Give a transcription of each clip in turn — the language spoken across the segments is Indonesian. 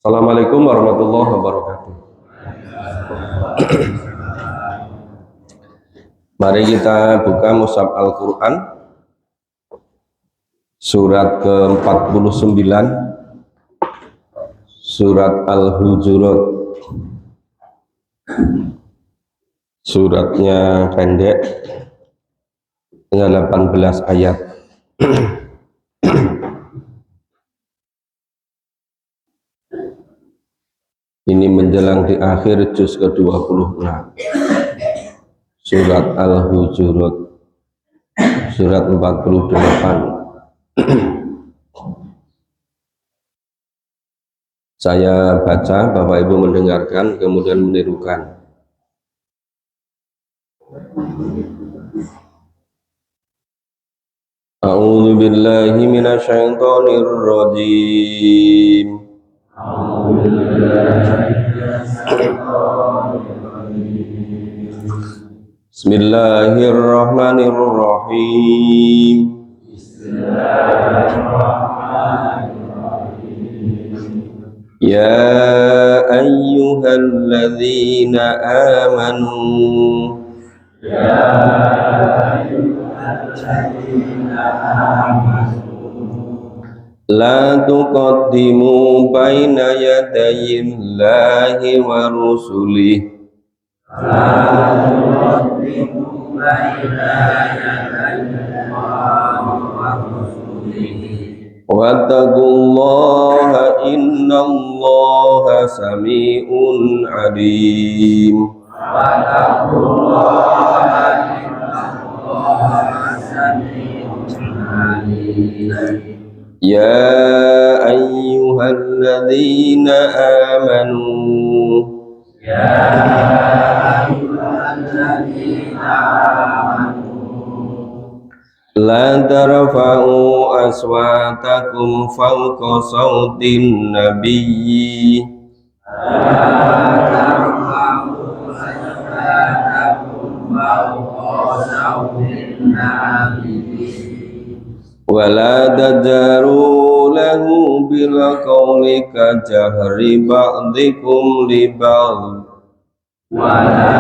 Assalamualaikum warahmatullahi wabarakatuh. Mari kita buka Mushaf Al-Quran surat ke-49, surat Al-Hujurat. Suratnya pendek, hanya 18 ayat. Ini menjelang di akhir juz ke-26 surat Al-Hujurat, surat 48. Saya baca, Bapak Ibu mendengarkan, kemudian menirukan. A'udzu billahi minasyaitonir rajim. Bismillahirrahmanirrahim. Ya ayyuhalladzina amanu la tuqaddimu baina yadayillahi wa rusulih wattaqullaha innallaha sami'un alim. Ya ayyuhalladzina amanu la tarfa'u aswatakum fawqa sautin nabiyyi wa la tajaru lahu bil qawli ka jahri ba'dikum li ba'd wa la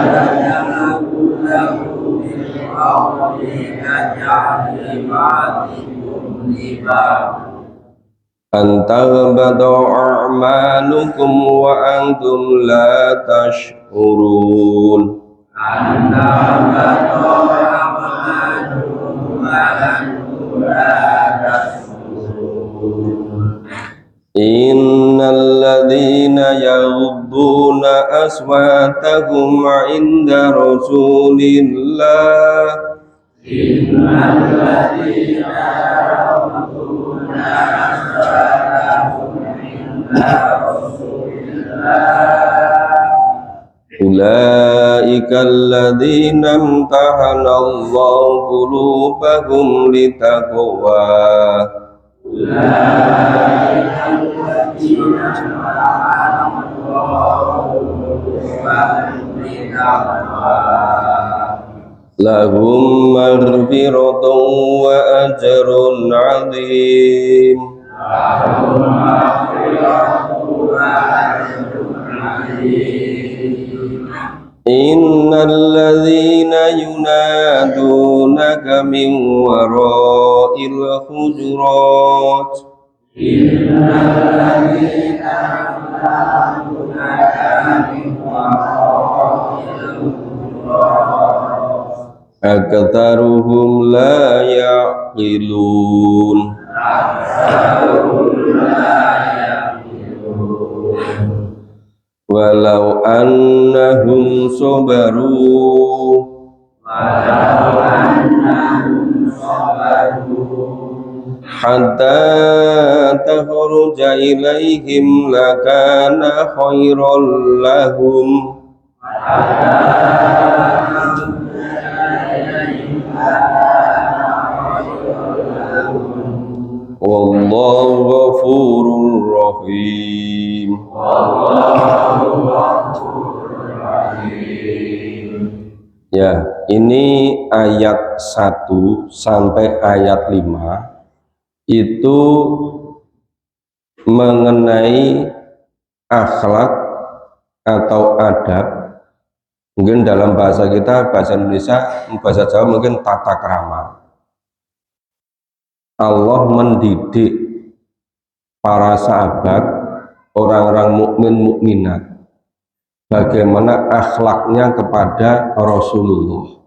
tajaru lahu bil qawli ka jahri ba'dikum li ba'd an tahbata a'malukum wa antum la tash'urun. Innal ladzina yaghudduna aswatahum 'inda Rasulillah ulaika alladzina imtahana Allahu qulubahum litaqwa lahum maghfiratun wa ajrun 'adzim. Innal ladzina yunadunaka min wara'il hujurat aktaruhum la ya'qilun. Walau annahum sabaru hatta takhruja ilaihim lakana khairan lahum wallahu ghafurur rahim. Ya, ini ayat 1 sampai ayat 5 itu mengenai akhlak atau adab, mungkin dalam bahasa kita, bahasa Indonesia, bahasa Jawa mungkin tata krama. Allah mendidik para sahabat, orang-orang mukmin mukminat, bagaimana akhlaknya kepada Rasulullah.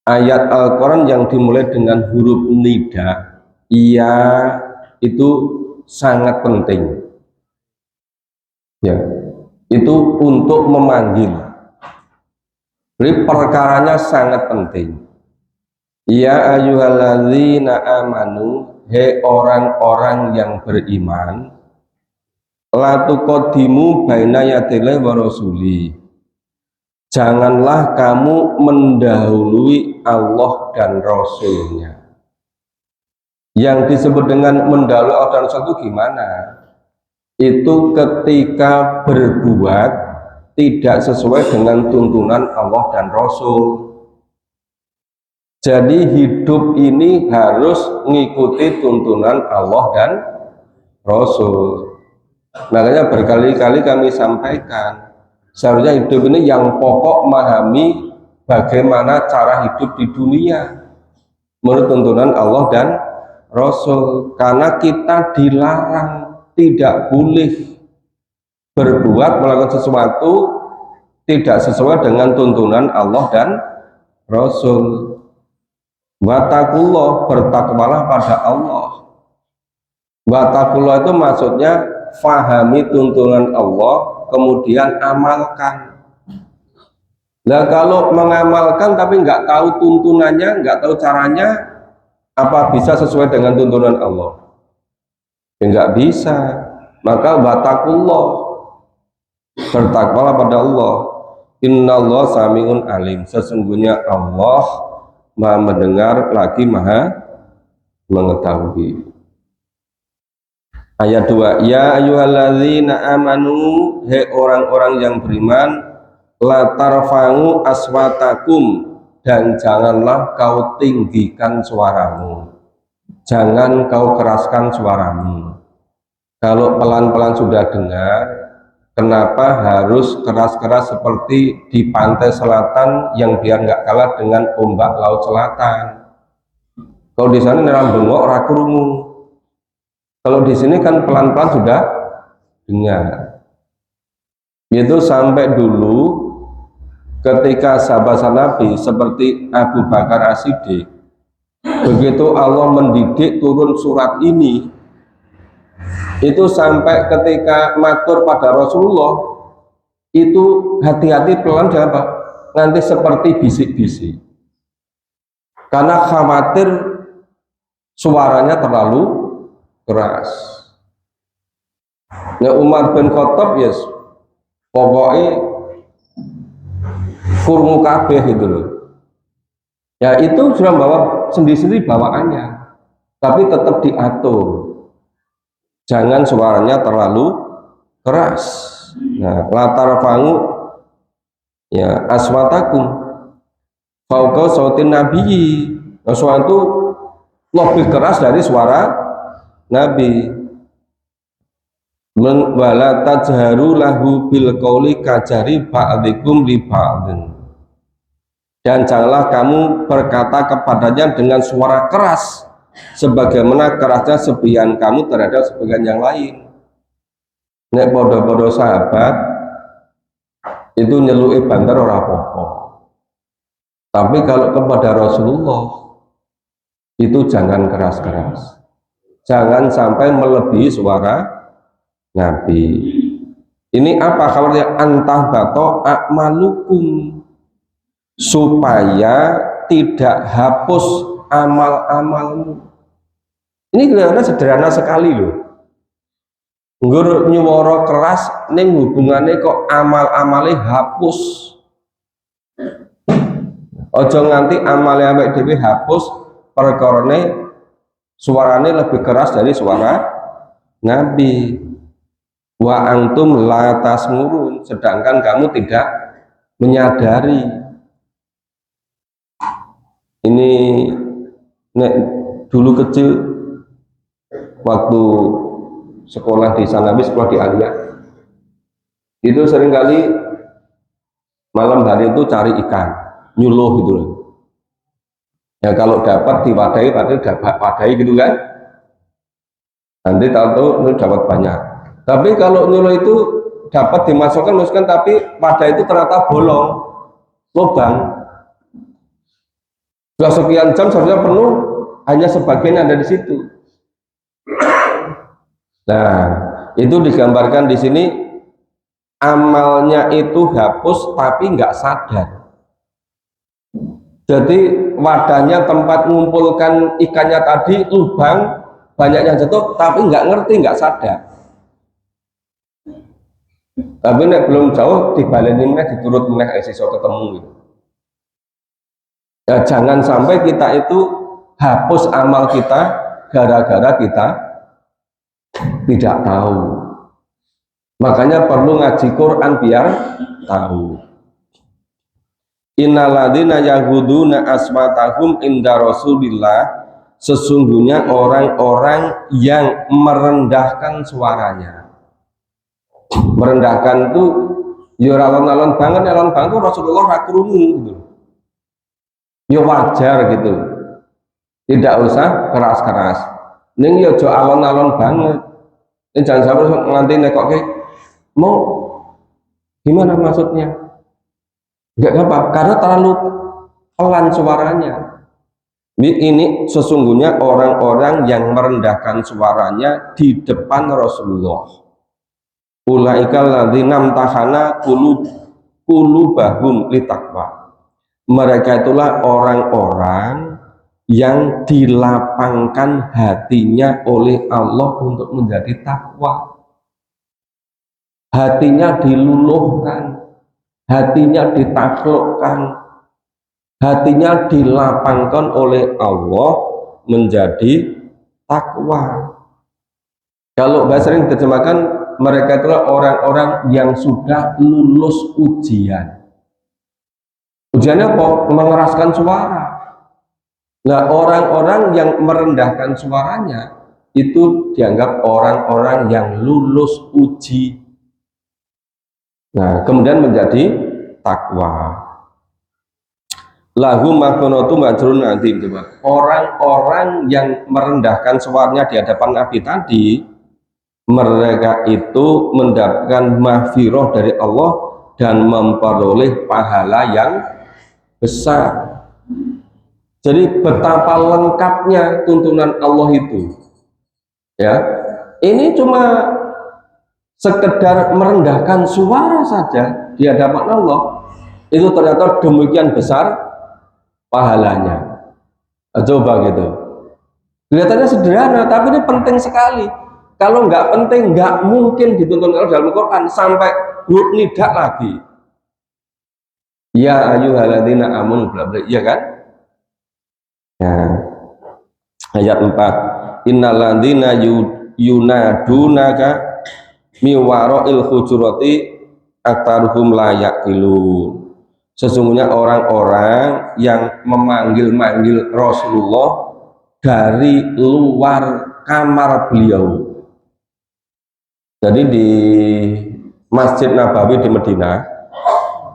Ayat Al-Quran yang dimulai dengan huruf nida, iya, itu sangat penting. Ya, itu untuk memanggil. Jadi perkaranya sangat penting. Ya ayyuhalladzina amanu, he orang-orang yang beriman, la tuqaddimu baina yadayillahi wa rasuli. Janganlah kamu mendahului Allah dan Rasulnya. Yang disebut dengan mendahului Allah dan Rasul itu gimana? Itu ketika berbuat tidak sesuai dengan tuntunan Allah dan Rasul. Jadi hidup ini harus mengikuti tuntunan Allah dan Rasul. Makanya berkali-kali kami sampaikan, seharusnya hidup ini yang pokok memahami bagaimana cara hidup di dunia menurut tuntunan Allah dan Rasul. Karena kita dilarang, tidak boleh berbuat melakukan sesuatu tidak sesuai dengan tuntunan Allah dan Rasul. Wattaqullah, bertakwalah pada Allah. Wattaqullah itu maksudnya fahami tuntunan Allah, kemudian amalkan. Nah kalau mengamalkan tapi nggak tahu tuntunannya, nggak tahu caranya, apa bisa sesuai dengan tuntunan Allah? Ya, nggak bisa. Maka wattaqullah, bertakwalah pada Allah. Innallaha samiun alim, sesungguhnya Allah Maha mendengar lagi Maha mengetahui. Ayat 2, ya ayyuhalladzina amanu, he orang-orang yang beriman, la tarfa'u aswatakum, dan janganlah kau tinggikan suaramu, jangan kau keraskan suaramu. Kalau pelan-pelan sudah dengar, kenapa harus keras-keras seperti di pantai selatan yang biar nggak kalah dengan ombak laut selatan? Kalau di sana nerang bengok ora krungu. Kalau di sini kan pelan-pelan sudah dengar. Itu sampai dulu ketika sahabat Nabi seperti Abu Bakar As-Siddiq, begitu Allah mendidik turun surat ini, itu sampai ketika matur pada Rasulullah itu hati-hati pelan, jangan apa nanti seperti bisik-bisik, karena khawatir suaranya terlalu keras. Nah Umar bin Khattab yes, pokoknya kurmu kabeh gitu loh. Ya itu sudah bawa sendiri-sendiri bawaannya, tapi tetap diatur. Jangan suaranya terlalu keras. Nah, latar fangu ya aswatakum fauqa sautin nabiyyi. Nah, suara itu lebih keras dari suara Nabi. Wala tajharu lahu bil qauli kajari ba'dikum li ba'din. Dan janganlah kamu berkata kepadanya dengan suara keras sebagaimana kerasnya sebagian kamu terhadap sebagian yang lain. Nek podo-podo sahabat itu nyelui banter ora apa-apa, tapi kalau kepada Rasulullah itu jangan keras-keras, jangan sampai melebihi suara Nabi. Ini apa kabarnya? Antah bato akmalukum, supaya tidak hapus amal-amalmu. Ini kelihatannya sederhana sekali loh. Nggur nyuwara keras ning hubungannya kok amal-amale hapus. Ojo nganti amale awake dhewe hapus perkarane suarane lebih keras dari suara Nabi. Wa antum la tasmurun, sedangkan kamu tidak menyadari. Ini nek dulu kecil waktu sekolah di Sanawi, sekolah di Alia, itu seringkali malam hari itu cari ikan, nyuluh gitu loh. Ya kalau dapat diwadahi, wadahi gitu kan, nanti tahu-tahu itu dapat banyak. Tapi kalau nyuluh itu dapat dimasukkan tapi wadah itu ternyata bolong, lubang. Sudah sekian jam seharusnya penuh, hanya sebagian ada di situ. Nah, itu digambarkan di sini, amalnya itu hapus tapi nggak sadar. Jadi wadahnya tempat mengumpulkan ikannya tadi lubang, banyak yang jatuh tapi nggak ngerti, nggak sadar. Tapi nek belum jauh dibaleni meneh, diturut meneh iso ketemu gitu. Ya, jangan sampai kita itu hapus amal kita gara-gara kita tidak tahu. Makanya perlu ngaji Quran biar tahu. Innalladzina yaghuduna aswatahum inda Rasulillah, sesungguhnya orang-orang yang merendahkan suaranya. Merendahkan itu ya alon-alon banget, alon banget Rasulullah ra krungu gitu. Ya wajar gitu. Tidak usah keras-keras. Ning ya aja alon-alon banget. Ini jangan sampai nganti nekoke mau gimana maksudnya? Enggak apa, karena terlalu pelan suaranya. Ini sesungguhnya orang-orang yang merendahkan suaranya di depan Rasulullah. Ulaikal ladzina amtahana qulubahum litaqwa. Mereka itulah orang-orang yang dilapangkan hatinya oleh Allah untuk menjadi takwa. Hatinya diluluhkan, hatinya ditaklukkan, hatinya dilapangkan oleh Allah menjadi takwa. Kalau bahasa ini diterjemahkan, mereka itulah orang-orang yang sudah lulus ujian. Ujiannya apa? Mengeraskan suara. Nah, orang-orang yang merendahkan suaranya itu dianggap orang-orang yang lulus uji. Nah, kemudian menjadi takwa. Lahum maghfiratu majrun azim. Orang-orang yang merendahkan suaranya di hadapan Nabi tadi, mereka itu mendapatkan mahfirah dari Allah dan memperoleh pahala yang besar. Jadi betapa lengkapnya tuntunan Allah itu. Ya, ini cuma sekedar merendahkan suara saja di hadapan Allah, itu ternyata demikian besar pahalanya. Coba gitu. Kelihatannya sederhana, tapi ini penting sekali. Kalau nggak penting, nggak mungkin dituntun Allah dalam Quran sampai nidak lagi. Ya ayyuhalladzina amanu, iya kan? Ya. Ayat 4. Innal ladzina yunadunaka miwara'il hujurati aktaruhum la yaqilun. Sesungguhnya orang-orang yang memanggil-manggil Rasulullah dari luar kamar beliau. Jadi di Masjid Nabawi di Madinah,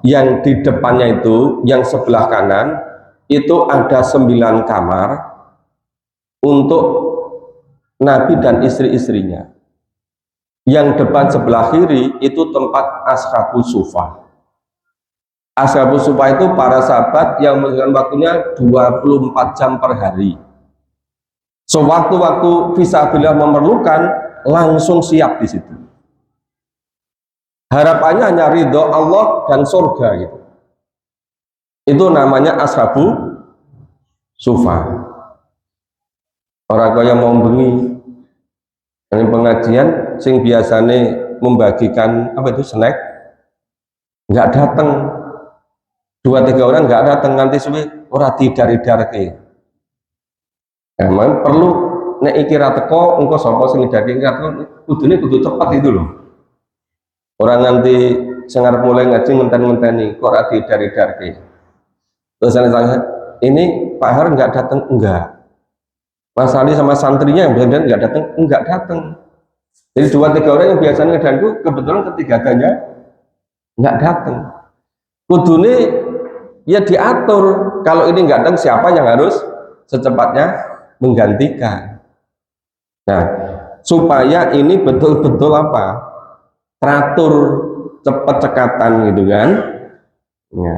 yang di depannya itu, yang sebelah kanan itu ada 9 kamar untuk Nabi dan istri-istrinya. Yang depan sebelah kiri itu tempat Ashabus Sufa. Ashabus Sufa itu para sahabat yang menggunakan waktunya 24 jam per hari. Sewaktu-waktu fisabilillah memerlukan, langsung siap di situ. Harapannya hanya ridho Allah dan surga gitu. Itu namanya Ashabu Sufa. Orang kaya mau bengi ini pengajian sing biasane membagikan apa itu snack nggak datang, 2-3 orang nggak datang, nanti suwe ora didari-darke. Emang perlu nek iki ra teko engko sapa sing ngidake kudune kudu cepat itu loh. Orang nanti sengar mulai ngaji ngenten-ngenteni kok ora didari-darke. Terus saya tanya, ini Pak Har nggak datang? Enggak. Mas Ali sama santrinya yang benar-benar nggak datang? Enggak datang. Jadi 2-3 orang yang biasanya ngedang itu kebetulan ketiganya nggak datang. Kudune ya diatur, kalau ini nggak datang siapa yang harus secepatnya menggantikan. Nah, supaya ini betul-betul apa? Teratur, cepat cekatan gitu kan. Ya.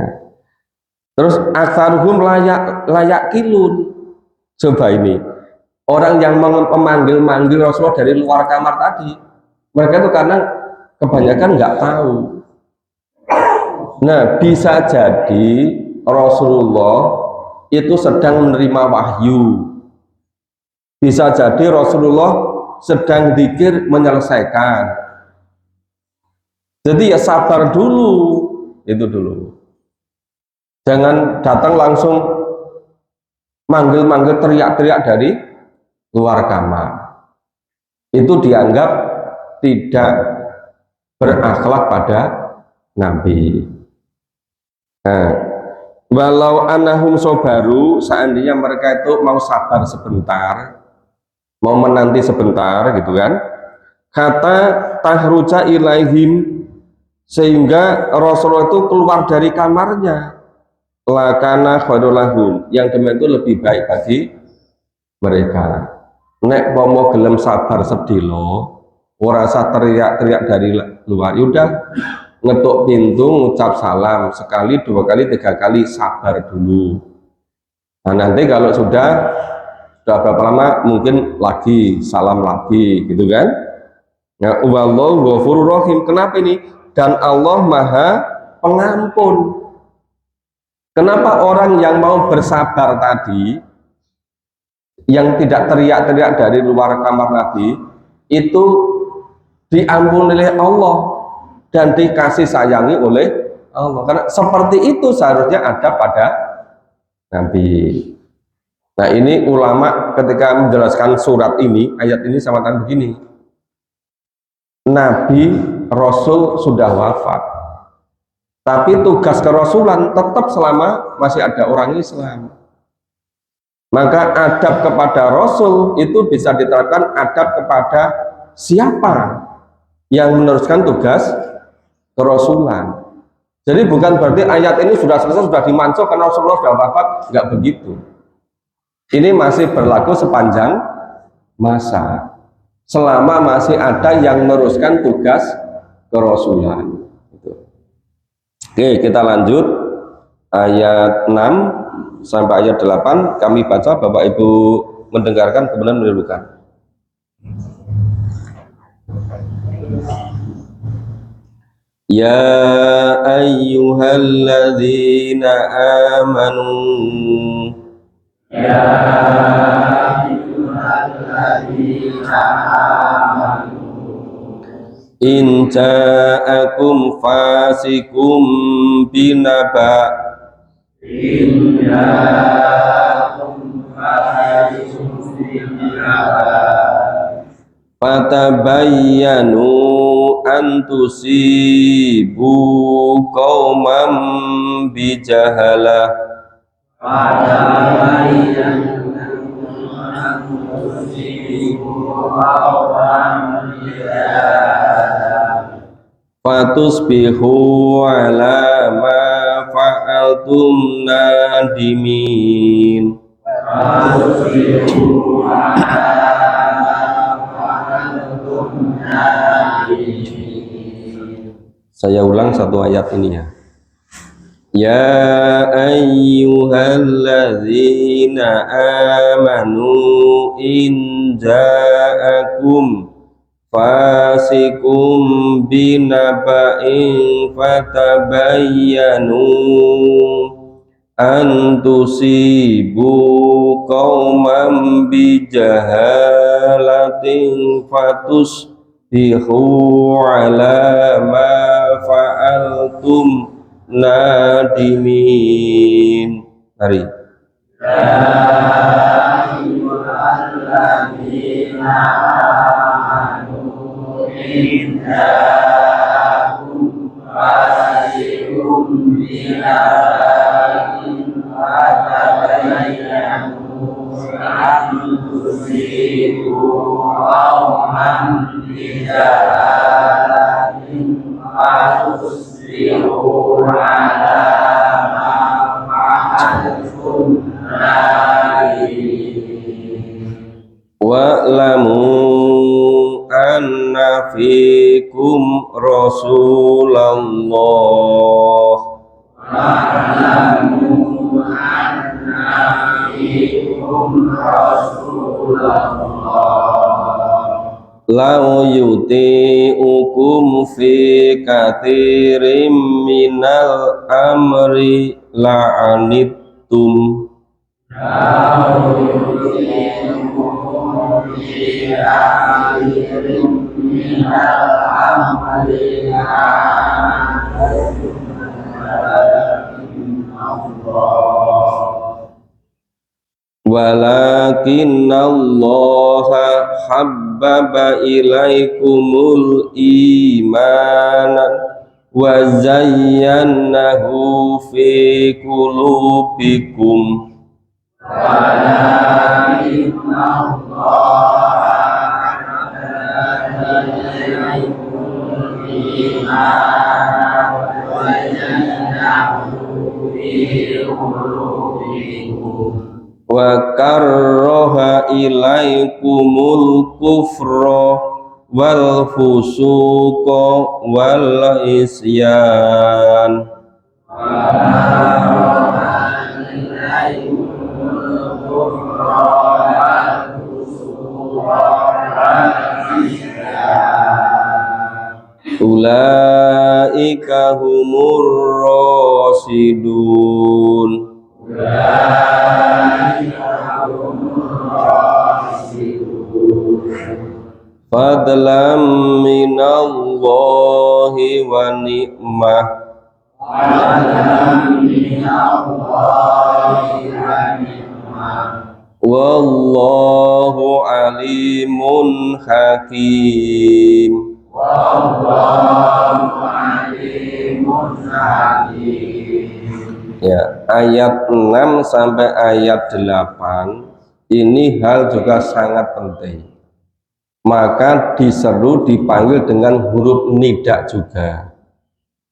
Terus aksaruhum layak kilun. Coba ini orang yang memanggil-manggil Rasulullah dari luar kamar tadi, mereka itu karena kebanyakan nggak tahu. Nah, bisa jadi Rasulullah itu sedang menerima wahyu. Bisa jadi Rasulullah sedang zikir menyelesaikan. Jadi ya sabar dulu, itu dulu. Jangan datang langsung manggil-manggil teriak-teriak dari luar kamar. Itu dianggap tidak berakhlak pada Nabi. Nah, walau anahum sobaru, seandainya mereka itu mau sabar sebentar, mau menanti sebentar gitu kan, kata tahruja ilaihim, sehingga Rasulullah itu keluar dari kamarnya, lakana khairulahum, yang demikian itu lebih baik bagi mereka. Nek pomo gelem sabar sedilo, ora usah teriak-teriak dari luar, yaudah ngetuk pintu, ngucap salam sekali, dua kali, tiga kali, sabar dulu. Nah nanti kalau sudah berapa lama mungkin lagi salam lagi gitu kan. Ya, wallahu ghafurur rahim. Kenapa ini? Dan Allah Maha Pengampun. Kenapa orang yang mau bersabar tadi, yang tidak teriak-teriak dari luar kamar Nabi, itu diampuni oleh Allah dan dikasih sayangi oleh Allah? Karena seperti itu seharusnya ada pada Nabi. Nah ini ulama ketika menjelaskan surat ini, ayat ini sama-sama begini. Nabi Rasul sudah wafat, tapi tugas kerasulan tetap selama masih ada orang Islam. Maka adab kepada Rasul itu bisa diterapkan adab kepada siapa yang meneruskan tugas kerasulan. Jadi bukan berarti ayat ini sudah selesai, sudah dimansuh karena Rasulullah sudah wafat, nggak begitu. Ini masih berlaku sepanjang masa, selama masih ada yang meneruskan tugas kerasulan. Oke, kita lanjut ayat 6 sampai ayat 8. Kami baca, Bapak Ibu mendengarkan kemudian menirukan. Ya ayyuhalladzina amanu, ya ayyuhalladzina amanu, in ja'akum fasikum binaba, in ja'akum fasikum binaba, fatabayyanu an tusibu qauman bijahalah, fatabayyanu an tusibu qauman bijahalah, fatusbihu ala ma fa'altum nadimin, fatusbihu ala saya ulang satu ayat ini ya. Ya ayyuhalladzina amanu in ja'akum fasikum binaba'in fatabayyanu an tusibu qauman bijahalatin fatusbihu ala ma fa'altum nadimin. Mari. Ya ayyuhalladzina amanu in ja'akum fasikum binaba'in fatabayyanu an tusibu qauman bijahalatin fatusbihu Lau yuti'ukum fi katsirin minal amri la'anittum. Walakinallaha habbaba ilaikumul imana wa zayyanahu fi qulubikum. Wa karraha ilaikumul kufra wal fusuqa wal isyan. Ulaika humur rasidun. Fadlam minallahi wa ni'mah. Wallahu alimun hakim. Ya, ayat 6 sampai ayat 8 ini hal juga sangat penting. Maka diseru dipanggil dengan huruf nida juga.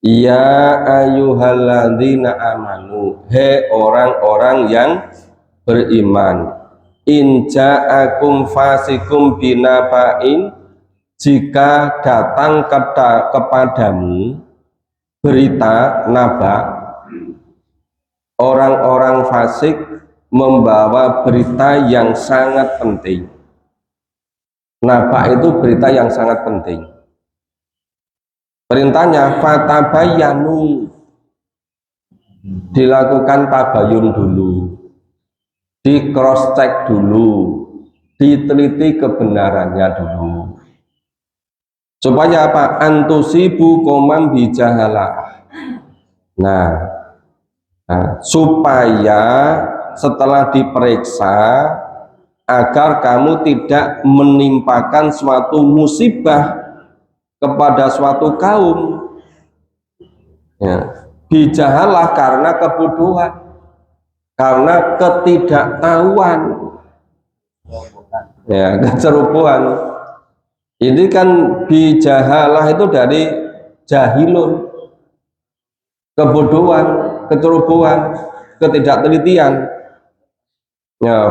Ya ayyuhalladzina amanu, he orang-orang yang beriman. In ja'akum fasikum binaba'in, jika datang kepadamu berita naba, orang-orang fasik membawa berita yang sangat penting. Naba itu berita yang sangat penting. Perintahnya fatabayanu, dilakukan tabayun dulu, di cross check dulu, diteliti kebenarannya dulu. Supaya apa? Antusibu komam bijahalah. Nah, supaya setelah diperiksa agar kamu tidak menimpakan suatu musibah kepada suatu kaum. Ya. Bijahalah karena kebodohan, karena ketidaktahuan, ya, kecerobohan. Ini kan bijahalah itu dari jahilun, kebodohan, kecerobohan, ketidaktelitian. Ya,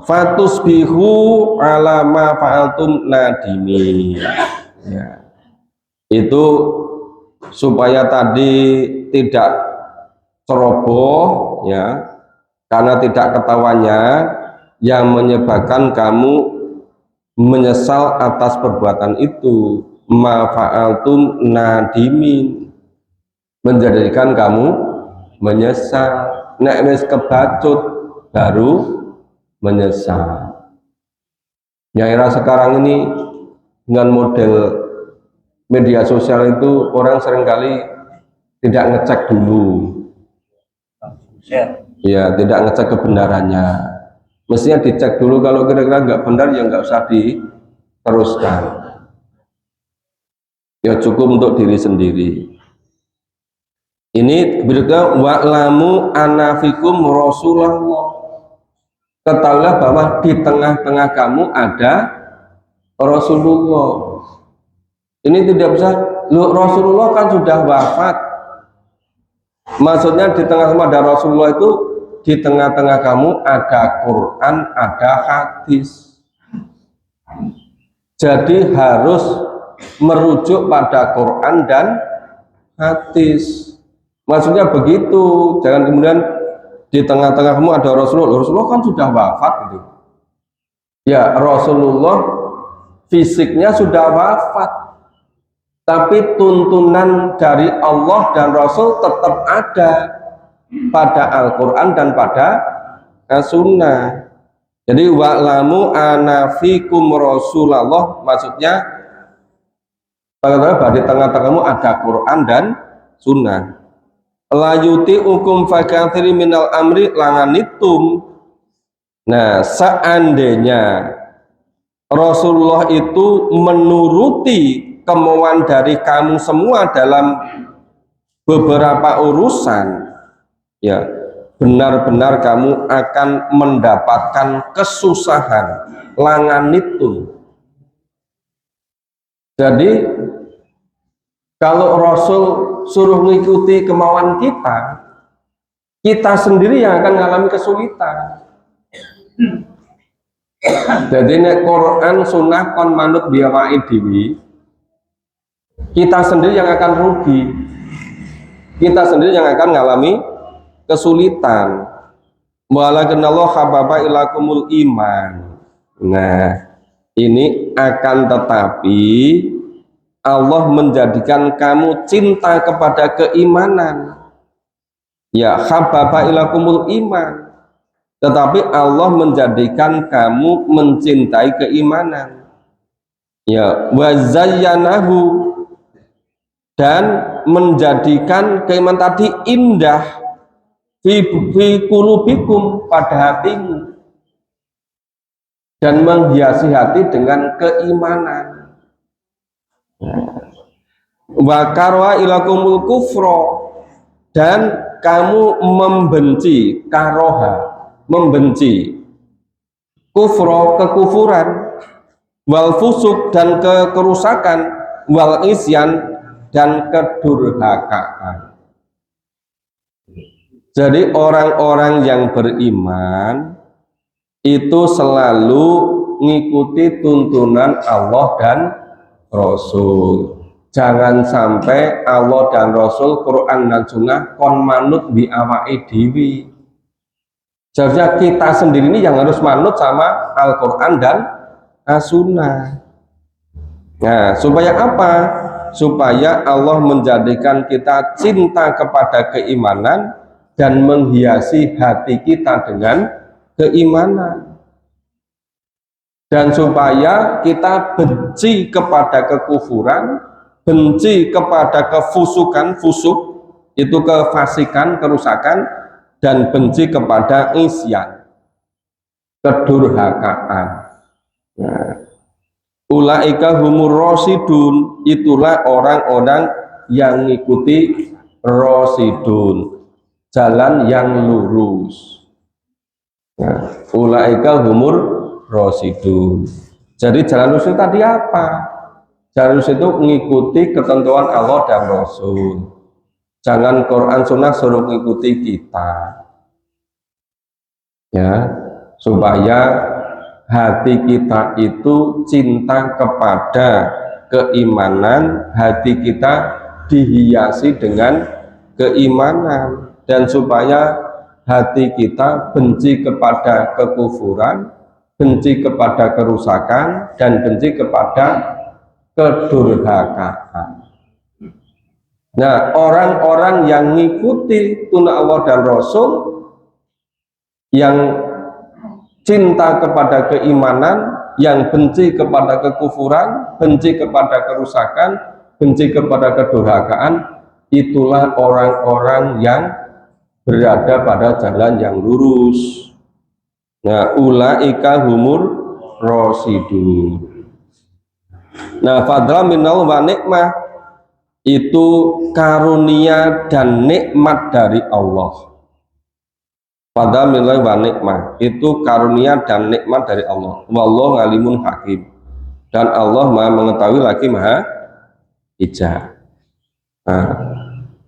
fatusbihu ala ma fa'altum nadimi. Ya. Itu supaya tadi tidak ceroboh, ya, karena tidak ketahuannya yang menyebabkan kamu menyesal atas perbuatan itu. Ma fa'altum nadimin, menjadikan kamu menyesal. Nek wis kebacut baru menyesal. Ya, era sekarang ini dengan model media sosial itu orang seringkali tidak ngecek dulu, ya, tidak ngecek kebenarannya. Mestinya dicek dulu, kalau kira-kira nggak benar ya nggak usah diteruskan, ya cukup untuk diri sendiri. Ini berikutnya wa'lamu anafikum Rasulullah, ketahuilah bahwa di tengah-tengah kamu ada Rasulullah. Ini tidak bisa, loh, Rasulullah kan sudah wafat. Maksudnya di tengah-tengah ada Rasulullah itu, di tengah-tengah kamu ada Quran, ada hadis. Jadi harus merujuk pada Quran dan hadis. Maksudnya begitu, jangan kemudian di tengah-tengah kamu ada Rasulullah. Rasulullah kan sudah wafat gitu. Ya, Rasulullah fisiknya sudah wafat, tapi tuntunan dari Allah dan Rasul tetap ada pada Al-Quran dan pada As-Sunnah. Jadi wa'lamu anafikum Rasulullah, maksudnya di tengah-tengahmu ada Quran dan Sunnah. La yuti'ukum fakathiri minal amri langanitum. Nah, seandainya Rasulullah itu menuruti kemauan dari kamu semua dalam beberapa urusan, ya benar-benar kamu akan mendapatkan kesusahan. Langanitum. Jadi kalau Rasul suruh mengikuti kemauan kita, kita sendiri yang akan mengalami kesulitan. Jadi nek Quran Sunnah kon manut biawai dewi, kita sendiri yang akan rugi, kita sendiri yang akan mengalami kesulitan. Walakinallahu hababa ilakumul iman. Nah, ini akan tetapi Allah menjadikan kamu cinta kepada keimanan. Ya, hababa ilakumul iman. Tetapi Allah menjadikan kamu mencintai keimanan. Ya, wazayyanahu, dan menjadikan keimanan tadi indah fi qulubikum, pada hatimu, dan menghiasi hati dengan keimanan. Wa karwa ilakumul kufro, dan kamu membenci karoha, membenci kufro, kekufuran, wal fusuk, dan kerusakan, wal isyan, dan kedurhakaan. Jadi orang-orang yang beriman itu selalu mengikuti tuntunan Allah dan Rasul. Jangan sampai Allah dan Rasul, Quran dan Sunnah kon manut bi awake dhewe. Seharusnya kita sendiri ini yang harus manut sama Al-Quran dan As-Sunnah. Nah, supaya apa? Supaya Allah menjadikan kita cinta kepada keimanan dan menghiasi hati kita dengan keimanan. Dan supaya kita benci kepada kekufuran, benci kepada kefusukan, fusuk itu kefasikan, kerusakan, dan benci kepada isyan, kedurhakaan. Nah, ulaika humur rasidun, itulah orang-orang yang mengikuti rasidun, jalan yang lurus. Nah, ulaika humur rasidun. Jadi jalan lurus itu tadi apa? Jalan lurus itu mengikuti ketentuan Allah dan Rasul. Jangan Quran Sunnah suruh mengikuti kita, ya, supaya hati kita itu cinta kepada keimanan, hati kita dihiasi dengan keimanan, dan supaya hati kita benci kepada kekufuran, benci kepada kerusakan, dan benci kepada kedurhakaan. Nah, orang-orang yang mengikuti tuntunan Allah dan Rasul, yang cinta kepada keimanan, yang benci kepada kekufuran, benci kepada kerusakan, benci kepada kedurhakaan, itulah orang-orang yang berada pada jalan yang lurus. Nah, ulaika humur rasidun. Nah, fadla minal wa nikmah, itu karunia dan nikmat dari Allah. Fadla minal wa nikmah, itu karunia dan nikmat dari Allah. Wallahu alimun hakim, dan Allah Maha mengetahui lagi Maha bijak. Nah,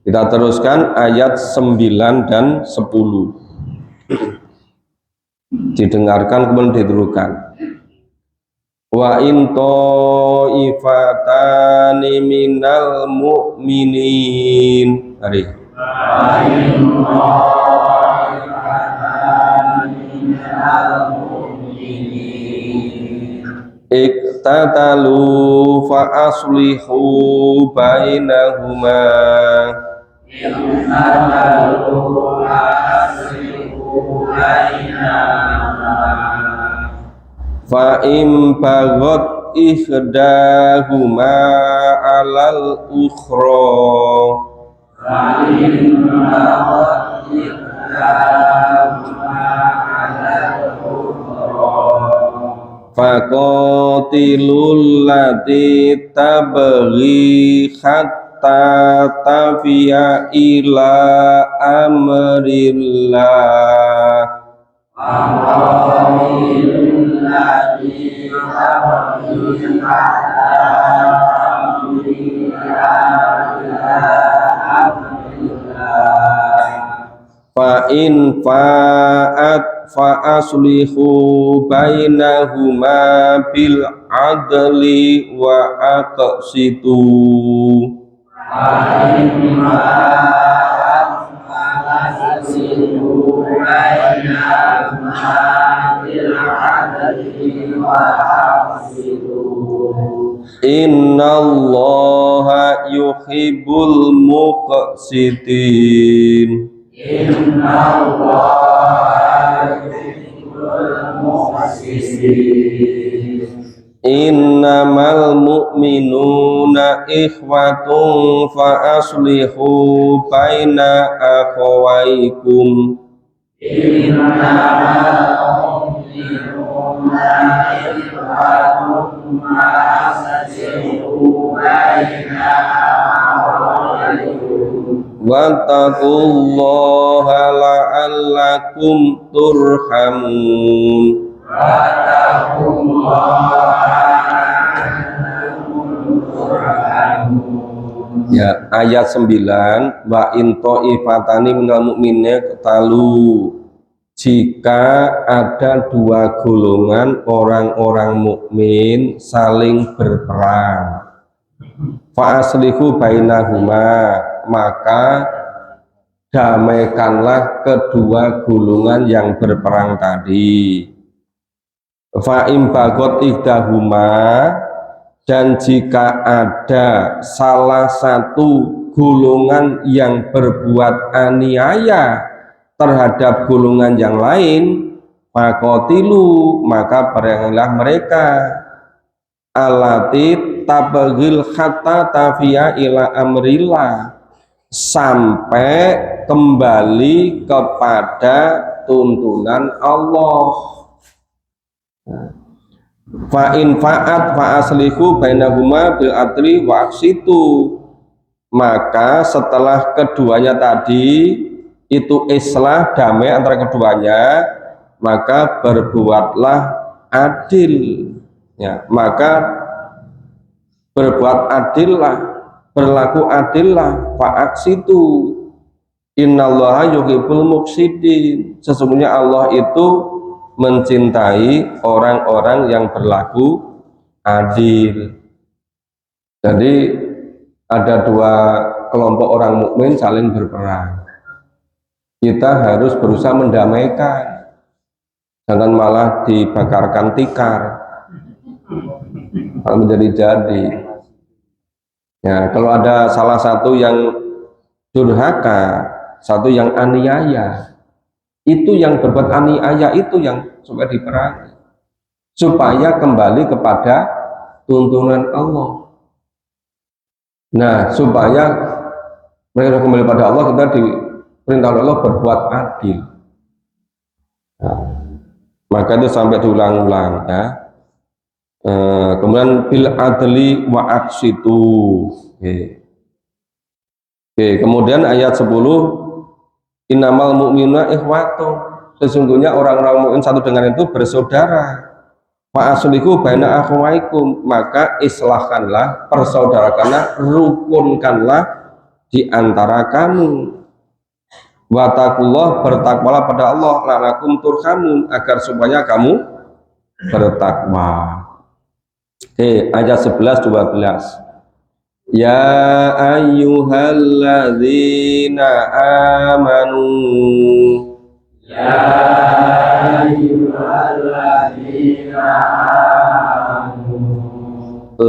kita teruskan ayat 9 dan 10. Didengarkan kemudian diturukan. Wa in ta'ifatani minal mu'minin. Mari. Wa in ta'ifatani minal mu'minin iktatalu fa aslihu bainahuma fa im bagot ihdahuma alal ukhra faqatilul lati tabghi hatta tafiya ila amrillah fa in fa'at fa aslihu bainahuma bil adli wa aqsitu innallaha yuhibbul muqsitin innamal mu'minuna ikhwatun fa aslihu baina akhawaykum wattaqullaha la'allakum turhamun. Ya, ayat 9 wa in ta'ifatani minal mu'minina qatalu, jika ada dua golongan orang-orang mukmin saling berperang, fa aslihu bainahuma, maka damaikanlah kedua golongan yang berperang tadi. Fa im bagot ihdahuma, dan jika ada salah satu golongan yang berbuat aniaya terhadap golongan yang lain, faqatilu, maka perangilah mereka, alati tabghil hatta tafiya ila amrillah, sampai kembali kepada tuntunan Allah. Fa in fa'at fa aslihu bainahuma bil adli wa aqsitu, maka setelah keduanya tadi itu islah, damai antara keduanya, maka berbuatlah adil, ya, maka berbuat adillah, berlaku adillah, fa'aqsitu, innallaha yuhibbul muqsitin, sesungguhnya Allah itu mencintai orang-orang yang berlaku adil. Jadi ada dua kelompok orang mukmin saling berperang, kita harus berusaha mendamaikan, jangan malah dibakarkan tikar menjadi-jadi. Ya, kalau ada salah satu yang durhaka, satu yang aniaya, itu yang berbuat aniaya itu yang supaya diperangi, supaya kembali kepada tuntunan Allah. Nah, supaya mereka kembali pada Allah, kita diperintah Allah berbuat adil. Nah, maka itu sampai diulang-ulang, ya. Kemudian bil adli wa aqsitu. Kemudian ayat 10, innamal mu'minuna ikhwatun, sesungguhnya orang-orang mukmin satu dengan itu bersaudara. Fa aslihu baina akhawaikum, maka islahkanlah, persaudarakanlah, rukunkanlah di antara kamu. Wa taqullah, bertakwalah pada Allah, la'allakum turhamun, agar supaya kamu bertakwa. Ayat 11-12. Ya ayyuhalladzina amanu, ya ayyuhalladzina amanu,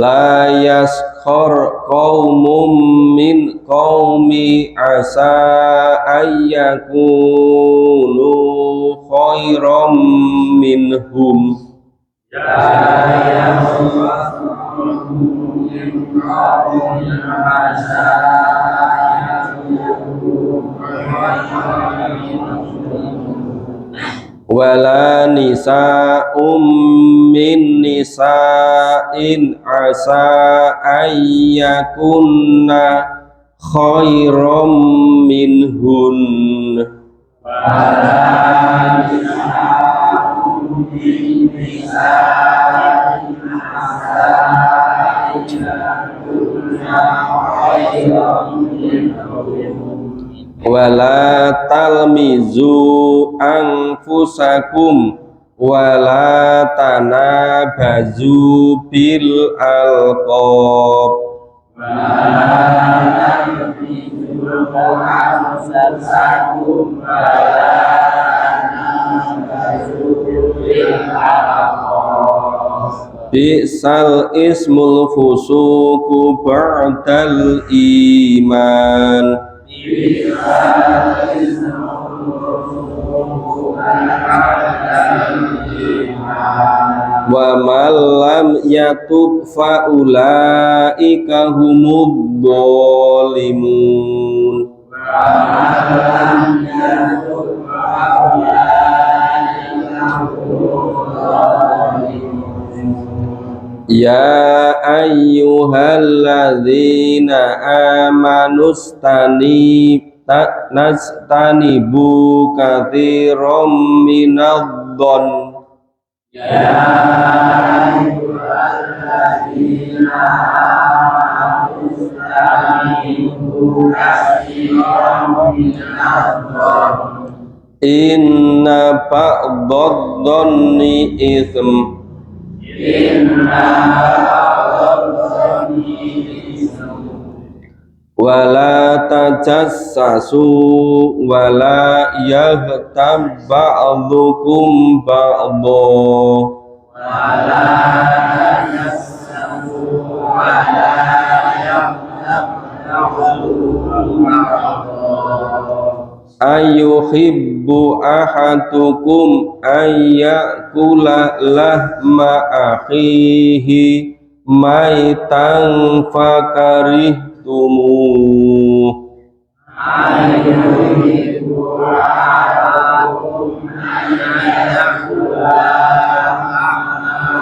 La yaskhar qaumum min qaumi asa ayyakunu khairam minhum. Wala nisa'um min nisa'in asa ayyakunna khairam minhun. Wala nisa'um min nisa'in asa ayyakunna khairam minhun. Wala talmizu anfusakum wala tanabazu bil alqab. Wala talmizu anfusakum wala tanabazu bil alqab. Bi'sal ismul fusuku ba'dal iman. Wa man lam yatub fa ulaika humud dhalimun. Ya ayyuhalladzina amanu nastanibu katsiran minadh-dhon. Ya ayyuhalladzina amanu nastanibu katsiran minadh-dhon. Inna ba'dadh-dhonni itsm. Wala tajassasu wala yaghtab ba'dukum ba'dha. Wala tajassasu wala yaghtab ba'dukum ba'dha. Ayuhibbu ahadukum ayyakula lahma akhihi maitan fakarihtumuh. Ayuhibbu ahadukum ayyakula lahma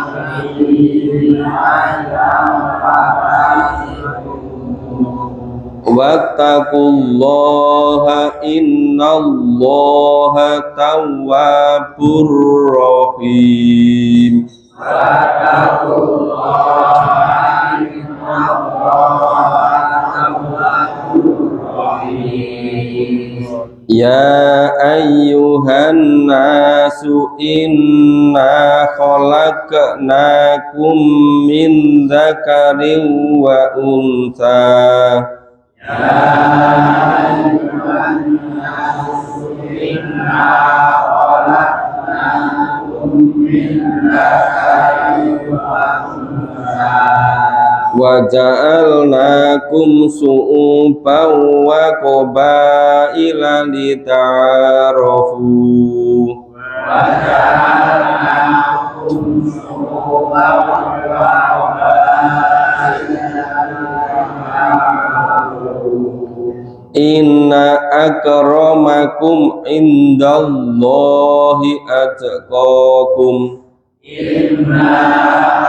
akhihi maitan fakarihtumuh. Wattaqullaha innallaha tawwabur rahim. Wattaqullaha innallaha tawwabur rahim. Ya ayyuhan nasu inna khalaqnakum min dzakarin wa untha. Ya ayyuhan nasu inna khalaqnakum min dzakarin wa untha wa ja'alnakum su'uban wa qabaila lita'arafu. Wa ja'alnakum su'uban wa qabaila. Inna akramakum indallahi atqakum. Inna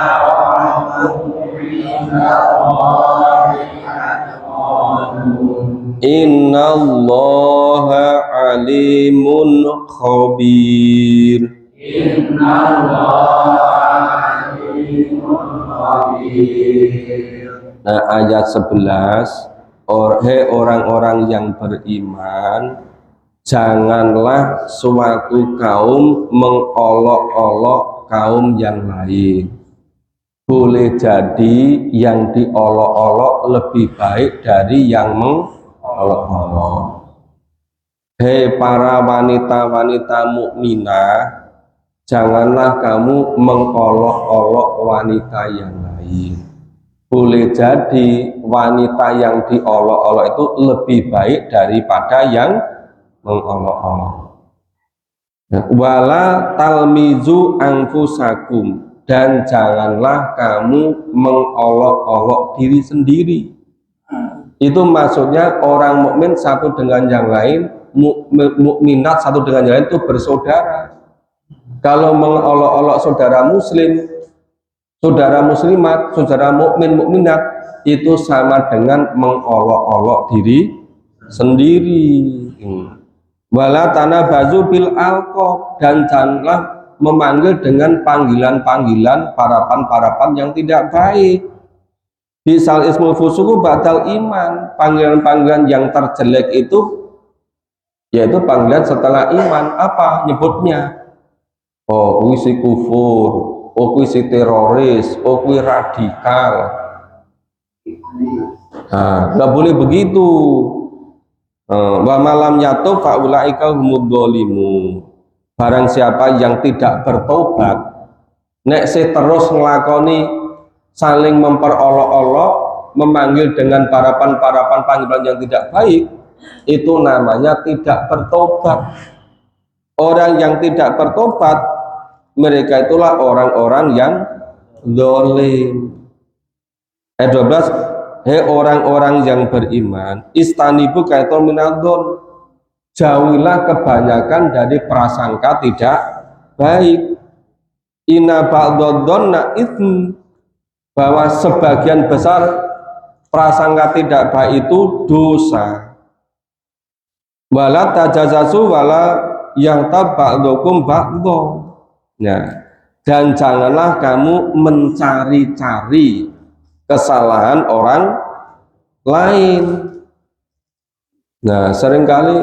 akramakum indallahi atqakum. Innallaha alimun khabir. Innallaha alimun khabir. Nah, ayat 11. Hei orang-orang yang beriman, janganlah suatu kaum mengolok-olok kaum yang lain. Boleh jadi yang diolok-olok lebih baik dari yang mengolok-olok. Hei para wanita-wanita mukminah, janganlah kamu mengolok-olok wanita yang lain. boleh jadi wanita yang diolok-olok itu lebih baik daripada yang mengolok-olok. Wala talmizu anfusakum, dan janganlah kamu mengolok-olok diri sendiri. Itu maksudnya orang mukmin satu dengan yang lain, mukminat satu dengan yang lain itu bersaudara. Kalau mengolok-olok saudara muslim, saudara muslimat, saudara mukmin mukminat, itu sama dengan mengolok-olok diri sendiri. Wala tanabazu bil alqab, dan janganlah memanggil dengan panggilan-panggilan parapan-parapan yang tidak baik. Bisal ismul fusuku batal iman, panggilan-panggilan yang terjelek itu yaitu panggilan setelah iman. Apa nyebutnya? Oh, kuwi si kufur, oh kuwi si teroris, oh kuwi radikal. Nah, nggak boleh begitu. Wa malam yatub fa ulaika humud dzalimun. Barang siapa yang tidak bertobat, nek se terus ngelakoni saling memperolok-olok, memanggil dengan parapan-parapan panggilan yang tidak baik, itu namanya tidak bertobat. Orang yang tidak bertobat, mereka itulah orang-orang yang zalim. Ayat 12, hei orang-orang yang beriman, istanibu kaitul minadzon, jauhilah kebanyakan dari prasangka tidak baik. Inna ba'dadzanna itsm, bahwa sebagian besar prasangka tidak baik itu dosa. Wala tajazasu wala yaghtab ba'dukum ba'dha. Nah, dan janganlah kamu mencari-cari kesalahan orang lain. Nah, seringkali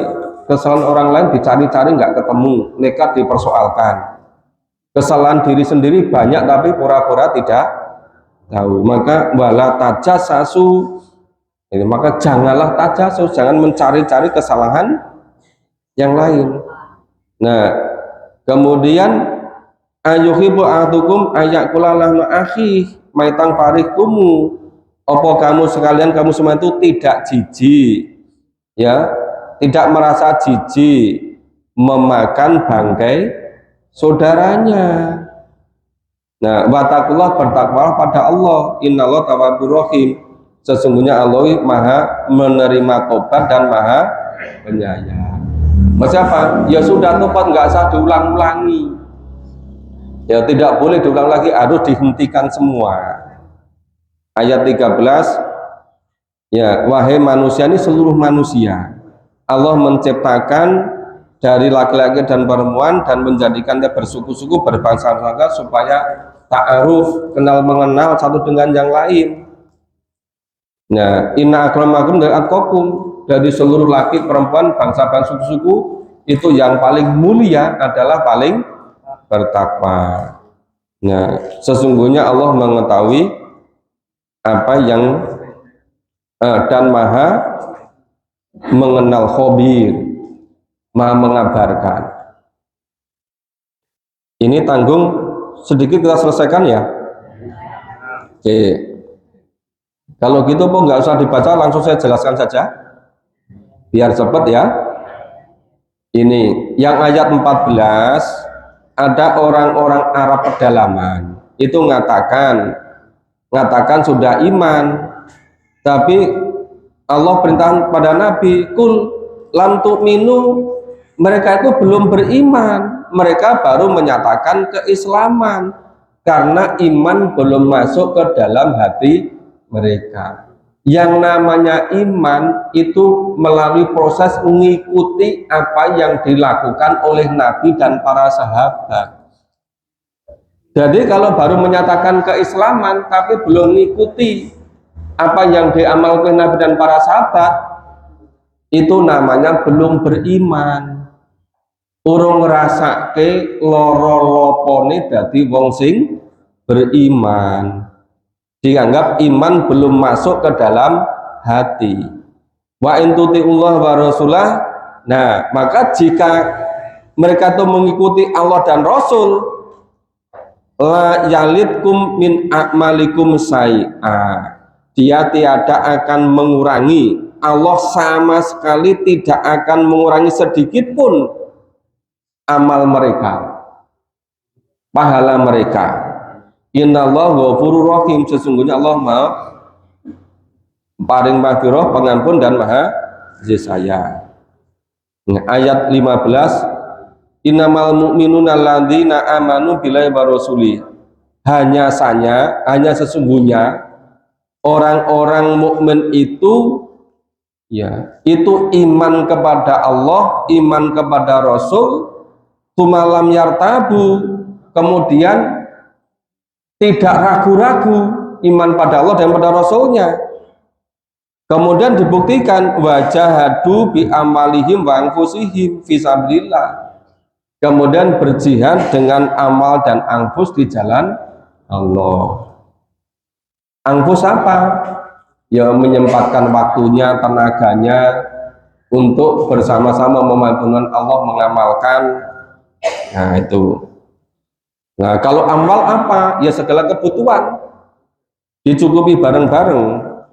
kesalahan orang lain dicari-cari nggak ketemu, nekat dipersoalkan. Kesalahan diri sendiri banyak tapi pura-pura tidak tahu. Maka wala tajassasu, maka janganlah tajassus, jangan mencari-cari kesalahan yang lain. Nah, kemudian ayuhibbu ahadukum ayakula lahma akhi maitang parikumu, apa kamu sekalian, kamu semua itu tidak jijik, ya, tidak merasa jijik memakan bangkai saudaranya. Nah, watakullah, bertakwalah pada Allah, innallaha tawwabur rahim, sesungguhnya Allah maha menerima tobat dan maha penyayang. Maksudnya apa? Ya sudah, tobat nggak usah diulang-ulangi, ya tidak boleh diulang lagi, harus dihentikan semua. Ayat 13, ya, wahai manusia, ini seluruh manusia Allah menciptakan dari laki-laki dan perempuan dan menjadikannya bersuku-suku, berbangsa-bangsa, supaya ta'aruf, kenal mengenal satu dengan yang lain. Nah, inna akramakum dari atqakum, dari seluruh laki perempuan bangsa-bangsa suku-suku itu yang paling mulia adalah paling bertakwa. Nah, sesungguhnya Allah mengetahui apa yang dan maha mengenal, khabir, maha mengabarkan. Ini tanggung sedikit kita selesaikan ya. Oke, kalau gitu kok nggak usah dibaca, langsung saya jelaskan saja biar cepat ya. Ini yang ayat 14, ada orang-orang Arab pedalaman itu ngatakan sudah iman, tapi Allah perintahkan pada Nabi, kul lam tu'minu, mereka itu belum beriman, mereka baru menyatakan keislaman karena iman belum masuk ke dalam hati mereka. Yang namanya iman itu melalui proses mengikuti apa yang dilakukan oleh Nabi dan para sahabat. Jadi kalau baru menyatakan keislaman tapi belum mengikuti apa yang diamalkan Nabi dan para sahabat, itu namanya belum beriman. Urung ngrasake loro-lopone dadi wong sing beriman. Dianggap iman belum masuk ke dalam hati. Wa in tuti'ullah wa rasulah, nah maka jika mereka itu mengikuti Allah dan Rasul, la yalitkum min a'malikum say'a, dia tidak akan mengurangi, Allah sama sekali tidak akan mengurangi sedikit pun amal mereka, pahala mereka. Innallaha ghafurur rahim, sesungguhnya Allah Maha paring maghfirah, pengampun dan Maha kasih sayang. Ayat 15, innamal mu'minuna alladzina amanu billahi wa rasuli, hanya sesungguhnya orang-orang mukmin itu ya, itu iman kepada Allah, iman kepada Rasul, tumalam yartabu, kemudian tidak ragu-ragu iman pada Allah dan pada Rasulnya. Kemudian dibuktikan wajahadu bi amalihim wa anfusihim fisabilillah. Kemudian berjihad dengan amal dan anfus di jalan Allah. Anfus apa? Ya menyempatkan waktunya, tenaganya untuk bersama-sama memantulkan Allah, mengamalkan. Nah itu. Nah kalau amal apa? Ya segala kebutuhan dicukupi bareng-bareng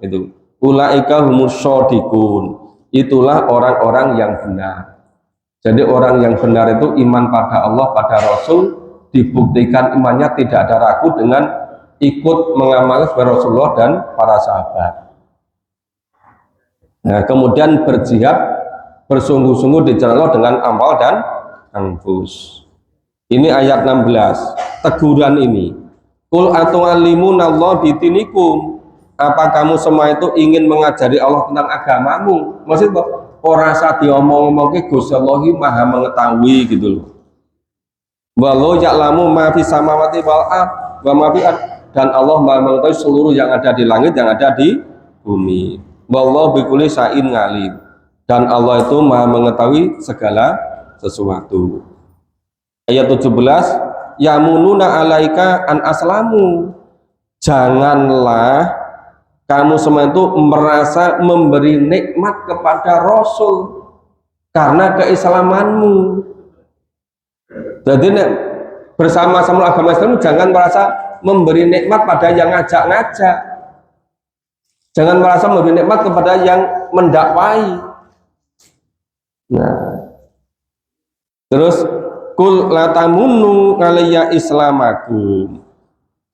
itu. Ulaika humus shodiqun, itulah orang-orang yang benar. Jadi orang yang benar itu iman pada Allah, pada Rasul, dibuktikan imannya tidak ada ragu dengan ikut mengamalkan sebagai Rasulullah dan para sahabat. Nah kemudian berjihad bersungguh-sungguh di jalan Allah dengan amal dan anfus. Ini ayat 16, teguran ini. Qul atu'allimunallah bitinikum, apa kamu semua itu ingin mengajari Allah tentang agamamu? Maksudnya orang saat diomong-omong ke Gusti Allah Maha mengetahui gitu loh. Walau ya'lamu ma fis samawati wal ard wa ma fi dan Allah Maha mengetahui seluruh yang ada di langit, yang ada di bumi. Wallahu bikulli syai'in ngalim, dan Allah itu Maha mengetahui segala sesuatu. Ayat 17, yamununa alaika an aslamu, janganlah kamu semua itu merasa memberi nikmat kepada Rasul karena keislamanmu. Jadi bersama-sama agama Islam jangan merasa memberi nikmat pada yang ngajak-ngajak, jangan merasa memberi nikmat kepada yang mendakwai. Nah terus kul latamunu alayya islamakum,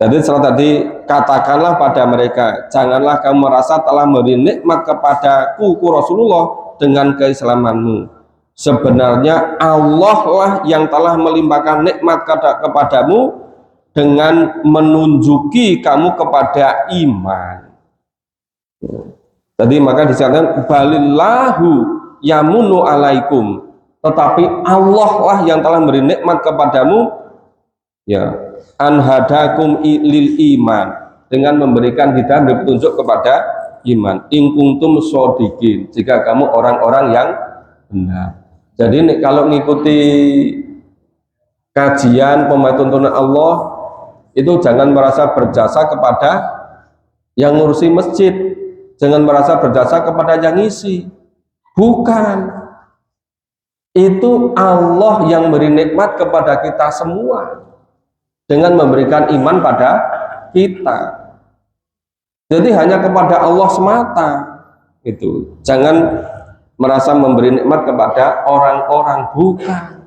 jadi setelah tadi katakanlah pada mereka, janganlah kamu merasa telah memberi nikmat kepadaku Rasulullah dengan keislamanmu. Sebenarnya Allah lah yang telah melimpahkan nikmat kepadamu dengan menunjuki kamu kepada iman. Jadi maka disatakan balillahu yamunu alaikum, tetapi Allah lah yang telah memberi nikmat kepadamu ya, anhadakum lil iman, dengan memberikan hidayah, memberi petunjuk kepada iman. In kuntum shodiqin, jika kamu orang-orang yang benar. Jadi kalau mengikuti kajian pematuntunan Allah itu jangan merasa berjasa kepada yang ngurusi masjid, jangan merasa berjasa kepada yang ngisi. Bukan, itu Allah yang beri nikmat kepada kita semua dengan memberikan iman pada kita. Jadi hanya kepada Allah semata itu. Jangan merasa memberi nikmat kepada orang-orang, bukan.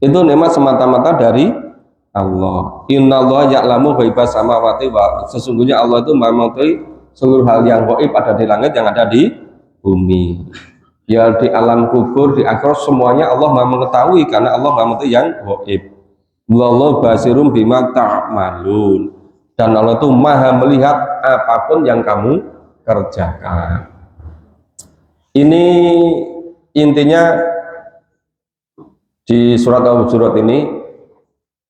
Itu nikmat semata-mata dari Allah. Innallaha ya'lamu ghaibas samawati wa, sesungguhnya Allah itu mengetahui seluruh hal yang gaib ada di langit, yang ada di bumi. Ya di alam kubur, di akhirat, semuanya Allah Maha mengetahui karena Allah Maha mengetahui yang gaib. Wallahu basirum bima ta'malun, dan Allah itu Maha melihat apapun yang kamu kerjakan. Ini intinya di surat Al-Hujurat ini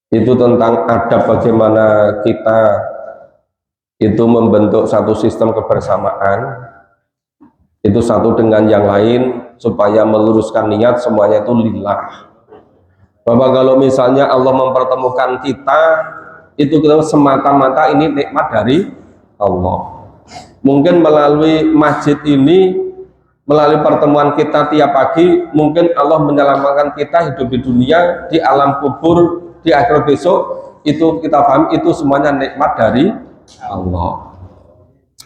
itu tentang adab bagaimana kita itu membentuk satu sistem kebersamaan itu satu dengan yang lain supaya meluruskan niat semuanya itu lillah. Bahwa kalau misalnya Allah mempertemukan kita itu kita semata-mata ini nikmat dari Allah. Mungkin melalui masjid ini, melalui pertemuan kita tiap pagi, mungkin Allah menyelamatkan kita hidup di dunia, di alam kubur, di akhirat besok, itu kita paham itu semuanya nikmat dari Allah.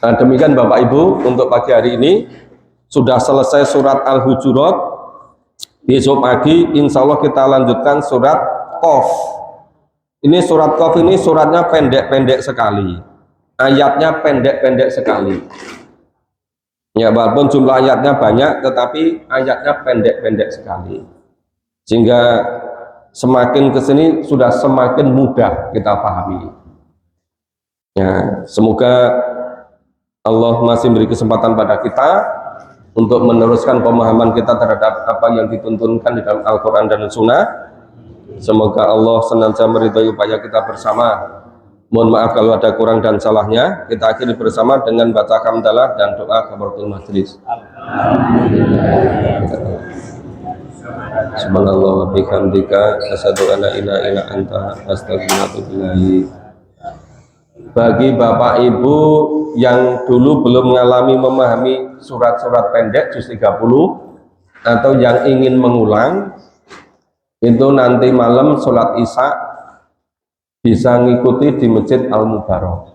Nah, demikian Bapak Ibu untuk pagi hari ini sudah selesai surat Al-Hujurat. Besok pagi insya Allah kita lanjutkan surat Qaf. Ini surat Qaf ini suratnya pendek-pendek sekali, ayatnya pendek-pendek sekali. Ya, walaupun jumlah ayatnya banyak, tetapi ayatnya pendek-pendek sekali. Sehingga semakin kesini sudah semakin mudah kita pahami. Ya, semoga Allah masih beri kesempatan pada kita untuk meneruskan pemahaman kita terhadap apa yang dituntunkan di dalam Al-Quran dan Sunnah. Semoga Allah senantiasa meridhai upaya kita bersama. Mohon maaf kalau ada kurang dan salahnya. Kita akhiri bersama dengan baca hamdalah dan doa kafaratul majelis. Subhanallah wa bihamdika asyhadu an la ilaha illa anta astaghfiruka wa atubu ilaik. Bagi Bapak Ibu yang dulu belum mengalami memahami surat-surat pendek juz 30 atau yang ingin mengulang, itu nanti malam sholat isya bisa ngikuti di Masjid Al-Mubarak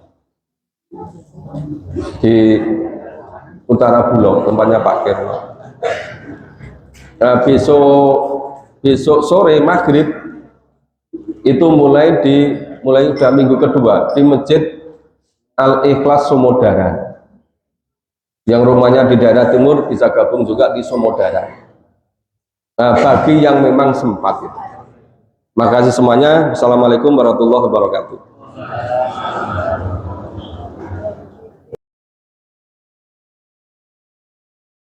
di Utara Bulog, tempatnya Pak Kirno. Nah, besok sore maghrib itu mulai udah minggu kedua di Masjid Al-Ikhlas Sumodara. Yang rumahnya di daerah timur bisa gabung juga di Sumodara. Nah, bagi yang memang sempat itu. Makasih semuanya. Assalamualaikum warahmatullahi wabarakatuh.